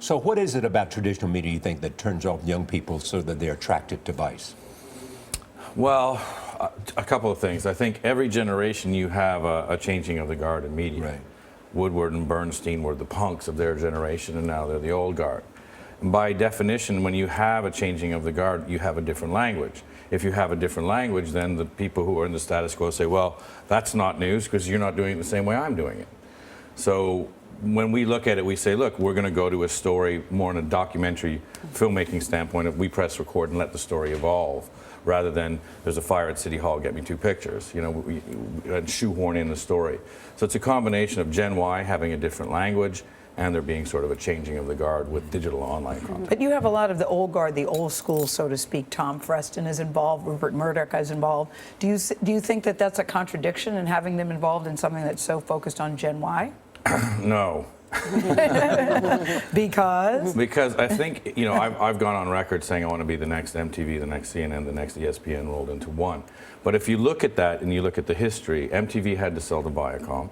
So what is it about traditional media you think that turns off young people so that they're attracted to Vice? Well, a couple of things. I think every generation you have a changing of the guard in media. Right. Woodward and Bernstein were the punks of their generation, and now they're the old guard. And by definition, when you have a changing of the guard, you have a different language. If you have a different language, then the people who are in the status quo say, well, that's not news because you're not doing it the same way I'm doing it. So when we look at it, we say, look, we're going to go to a story more in a documentary filmmaking standpoint of we press record and let the story evolve, rather than there's a fire at City Hall, get me 2 pictures, you know, and shoehorn in the story. So it's a combination of Gen Y having a different language and there being sort of a changing of the guard with digital online content. But you have a lot of the old guard, the old school, so to speak. Tom Freston is involved, Rupert Murdoch is involved. Do you think that that's a contradiction in having them involved in something that's so focused on Gen Y? No. Because? Because I think, you know, I've gone on record saying I want to be the next MTV, the next CNN, the next ESPN rolled into one. But if you look at that and you look at the history, MTV had to sell to Viacom,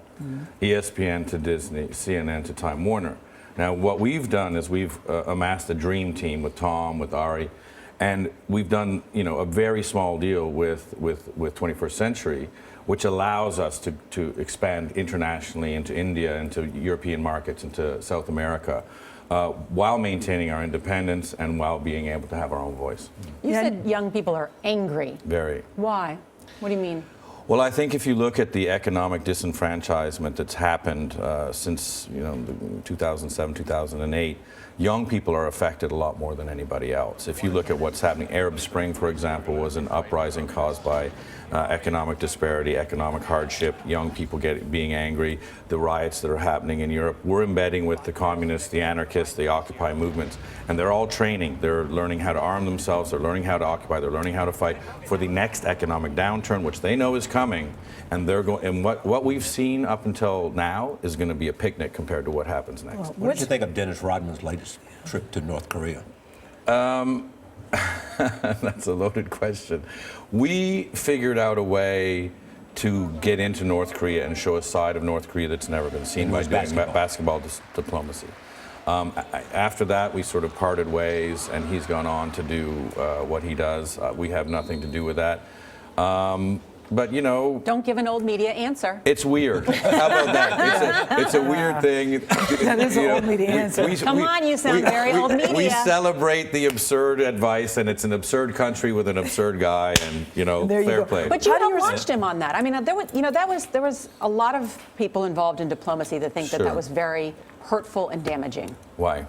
ESPN to Disney, CNN to Time Warner. Now, what we've done is we've amassed a dream team with Tom, with Ari, and we've done, you know, a very small deal with 21st Century, which allows us to expand internationally into India, into European markets, into South America, while maintaining our independence and while being able to have our own voice. You said young people are angry. Very. Why? What do you mean? Well, I think if you look at the economic disenfranchisement that's happened since 2007, 2008, young people are affected a lot more than anybody else. If you look at what's happening, Arab Spring, for example, was an uprising caused by economic disparity, economic hardship, young people being angry, the riots that are happening in Europe. We're embedding with the communists, the anarchists, the Occupy movements, and they're all training. They're learning how to arm themselves, they're learning how to occupy, they're learning how to fight for the next economic downturn, which they know is coming. And they're going. And what we've seen up until now is going to be a picnic compared to what happens next. Well, what did you think of Dennis Rodman's latest trip to North Korea? That's a loaded question. We figured out a way to get into North Korea and show a side of North Korea that's never been seen by doing basketball diplomacy. After that, we sort of parted ways, and he's gone on to do what he does. We have nothing to do with that. But, you know... Don't give an old media answer. It's weird. How about that? It's a weird thing. That is an old media answer. Come on, you sound very old media. We celebrate the absurd advice, and it's an absurd country with an absurd guy, and, you know, fair play. But you have launched him on that. I mean, there was a lot of people involved in diplomacy that think that was very hurtful and damaging. Why?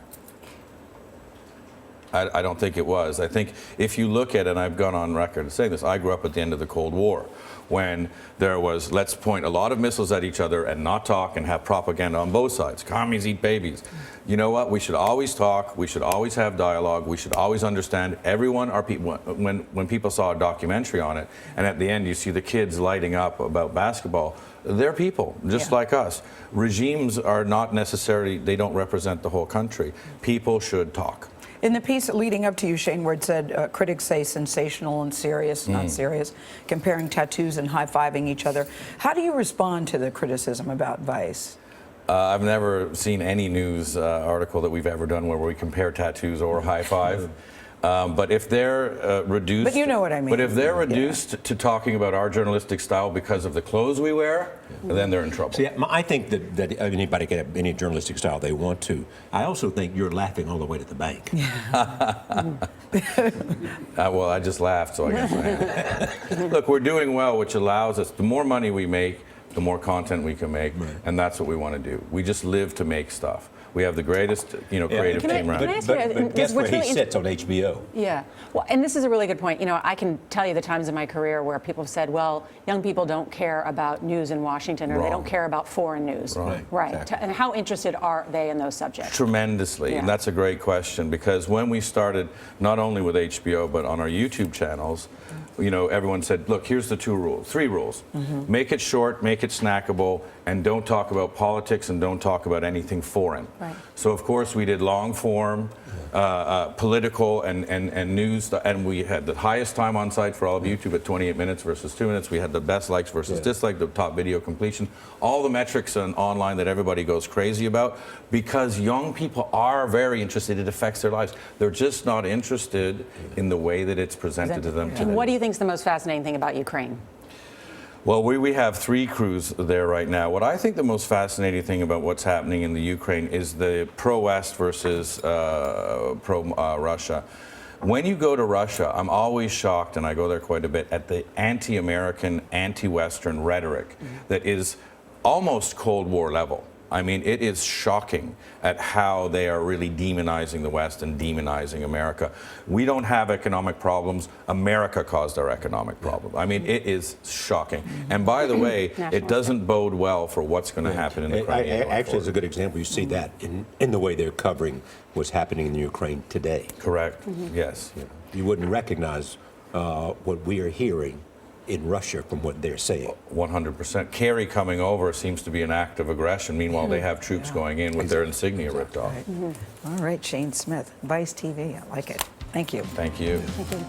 I don't think it was. I think if you look at it, and I've gone on record saying this, I grew up at the end of the Cold War, when there was, let's point a lot of missiles at each other and not talk and have propaganda on both sides. Commies eat babies. You know what? We should always talk. We should always have dialogue. We should always understand everyone. Our people. When people saw a documentary on it, and at the end you see the kids lighting up about basketball, they're people just like us. Regimes are not necessarily, they don't represent the whole country. People should talk. In the piece leading up to you, Shane, where it said critics say sensational and serious, not serious, comparing tattoos and high-fiving each other, how do you respond to the criticism about Vice? I've never seen any news article that we've ever done where we compare tattoos or high-five. But if they're reduced... But you know what I mean. But if they're reduced to talking about our journalistic style because of the clothes we wear, then they're in trouble. See, I think that anybody can have any journalistic style they want to. I also think you're laughing all the way to the bank. Well, I just laughed, so I guess I am. Look, we're doing well, which allows us, the more money we make, the more content we can make, and that's what we want to do. We just live to make stuff. We have the greatest, creative team around. But guess where he sits on HBO? Yeah. Well, and this is a really good point. You know, I can tell you the times in my career where people have said, well, young people don't care about news in Washington, or they don't care about foreign news. Right. Exactly. And how interested are they in those subjects? Tremendously. And that's a great question, because when we started, not only with HBO, but on our YouTube channels, everyone said, look, here's the three rules. Make it short, make it snackable, and don't talk about politics and don't talk about anything foreign. Right. So, of course, we did long form, political and news, and we had the highest time on site for all of YouTube at 28 minutes versus 2 minutes. We had the best likes versus dislikes, the top video completion, all the metrics online that everybody goes crazy about, because young people are very interested. It affects their lives. They're just not interested in the way that it's presented to them today. And what do you think is the most fascinating thing about Ukraine? Well, we have 3 crews there right now. What I think the most fascinating thing about what's happening in the Ukraine is the pro-West versus pro-Russia. When you go to Russia, I'm always shocked, and I go there quite a bit, at the anti-American, anti-Western rhetoric that is almost Cold War level. I mean, it is shocking at how they are really demonizing the West and demonizing America. We don't have economic problems. America caused our economic problem. I mean, it is shocking. And by the way, it doesn't bode well for what's going to happen in the Ukraine. Actually, it's a good example. You see that in the way they're covering what's happening in the Ukraine today. Correct. Yes. You wouldn't recognize what we are hearing in Russia from what they're saying. 100%. Kerry coming over seems to be an act of aggression. Meanwhile, they have troops going in with their insignia ripped off. All right, Shane Smith, Vice TV. I like it. Thank you. Thank you.